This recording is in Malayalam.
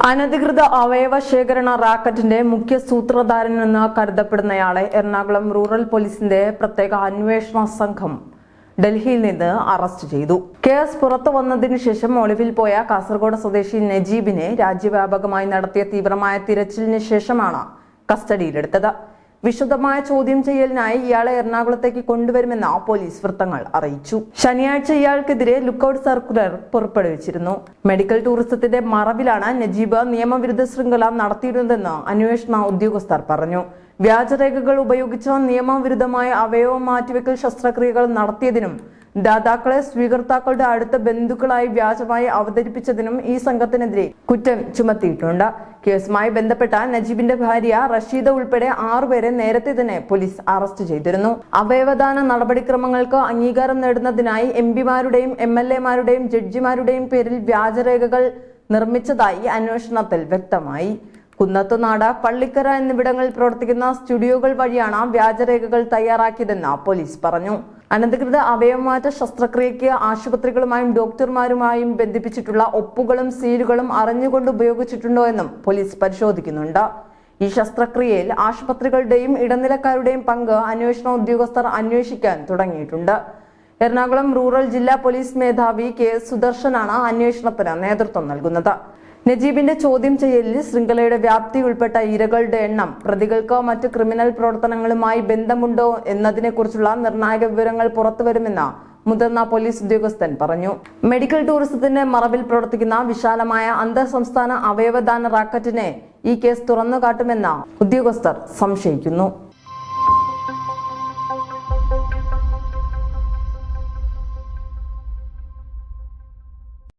അനധികൃത അവയവ ശേഖരണ റാക്കറ്റിന്റെ മുഖ്യ സൂത്രധാരനെന്ന് കരുതപ്പെടുന്നയാളെ എറണാകുളം റൂറൽ പോലീസിന്റെ പ്രത്യേക അന്വേഷണ സംഘം ഡൽഹിയിൽ നിന്ന് അറസ്റ്റ് ചെയ്തു. കേസ് പുറത്തു വന്നതിനു ശേഷം ഒളിവിൽ പോയ കാസർഗോഡ് സ്വദേശി നജീബിനെ രാജ്യവ്യാപകമായി നടത്തിയ തീവ്രമായ തിരച്ചിലിന് ശേഷമാണ് കസ്റ്റഡിയിലെടുത്തത്. വിശദമായ ചോദ്യം ചെയ്യലിനായി ഇയാളെ എറണാകുളത്തേക്ക് കൊണ്ടുവരുമെന്ന് പോലീസ് വൃത്തങ്ങൾ അറിയിച്ചു. ശനിയാഴ്ച ഇയാൾക്കെതിരെ ലുക്കൌട്ട് സർക്കുലർ പുറപ്പെടുവിച്ചിരുന്നു. മെഡിക്കൽ ടൂറിസത്തിന്റെ മറവിലാണ് നജീബ് നിയമവിരുദ്ധ ശൃംഖല നടത്തിയിരുന്നതെന്ന് അന്വേഷണ ഉദ്യോഗസ്ഥർ പറഞ്ഞു. വ്യാജരേഖകൾ ഉപയോഗിച്ച് നിയമവിരുദ്ധമായ അവയവ മാറ്റിവെക്കൽ ശസ്ത്രക്രിയകൾ നടത്തിയതിനും ദാതാക്കളെ സ്വീകർത്താക്കളുടെ അടുത്ത ബന്ധുക്കളായി വ്യാജമായി അവതരിപ്പിച്ചതിനും ഈ സംഘത്തിനെതിരെ കുറ്റം ചുമത്തിയിട്ടുണ്ട്. കേസുമായി ബന്ധപ്പെട്ട നജീബിന്റെ ഭാര്യ റഷീദ ഉൾപ്പെടെ 6 പേരെ നേരത്തെ തന്നെ പോലീസ് അറസ്റ്റ് ചെയ്തിരുന്നു. അവയവദാന നടപടിക്രമങ്ങൾക്ക് അംഗീകാരം നേടുന്നതിനായി എംപിമാരുടെയും MLA-മാരുടെയും ജഡ്ജിമാരുടെയും പേരിൽ വ്യാജരേഖകൾ നിർമ്മിച്ചതായി അന്വേഷണത്തിൽ വ്യക്തമായി. കുന്നത്തുനാട്, പള്ളിക്കര എന്നിവിടങ്ങളിൽ പ്രവർത്തിക്കുന്ന സ്റ്റുഡിയോകൾ വഴിയാണ് വ്യാജരേഖകൾ തയ്യാറാക്കിയതെന്ന് പോലീസ് പറഞ്ഞു. അനധികൃത അവയവമാറ്റ ശസ്ത്രക്രിയയ്ക്ക് ആശുപത്രികളുമായും ഡോക്ടർമാരുമായും ബന്ധിപ്പിച്ചിട്ടുള്ള ഒപ്പുകളും സീലുകളും അറിഞ്ഞുകൊണ്ട് ഉപയോഗിച്ചിട്ടുണ്ടോ എന്നും പോലീസ് പരിശോധിക്കുന്നുണ്ട്. ഈ ശസ്ത്രക്രിയയിൽ ആശുപത്രികളുടെയും ഇടനിലക്കാരുടെയും പങ്ക് അന്വേഷണ ഉദ്യോഗസ്ഥർ അന്വേഷിക്കാൻ തുടങ്ങിയിട്ടുണ്ട്. എറണാകുളം റൂറൽ ജില്ലാ പോലീസ് മേധാവി K. സുദർശനാണ് അന്വേഷണത്തിന് നേതൃത്വം നൽകുന്നത്. നജീബിന്റെ ചോദ്യം ചെയ്യലിൽ ശൃംഖലയുടെ വ്യാപ്തി ഉൾപ്പെട്ട ഇരകളുടെ എണ്ണം, പ്രതികൾക്ക് മറ്റ് ക്രിമിനൽ പ്രവർത്തനങ്ങളുമായി ബന്ധമുണ്ടോ എന്നതിനെക്കുറിച്ചുള്ള നിർണായക വിവരങ്ങൾ പുറത്തുവരുമെന്ന് മുതിർന്ന പോലീസ് ഉദ്യോഗസ്ഥൻ പറഞ്ഞു. മെഡിക്കൽ ടൂറിസത്തിന്റെ മറവിൽ പ്രവർത്തിക്കുന്ന വിശാലമായ അന്തർ സംസ്ഥാന അവയവദാന റാക്കറ്റിനെ ഈ കേസ് തുറന്നുകാട്ടുമെന്ന് ഉദ്യോഗസ്ഥർ സംശയിക്കുന്നു.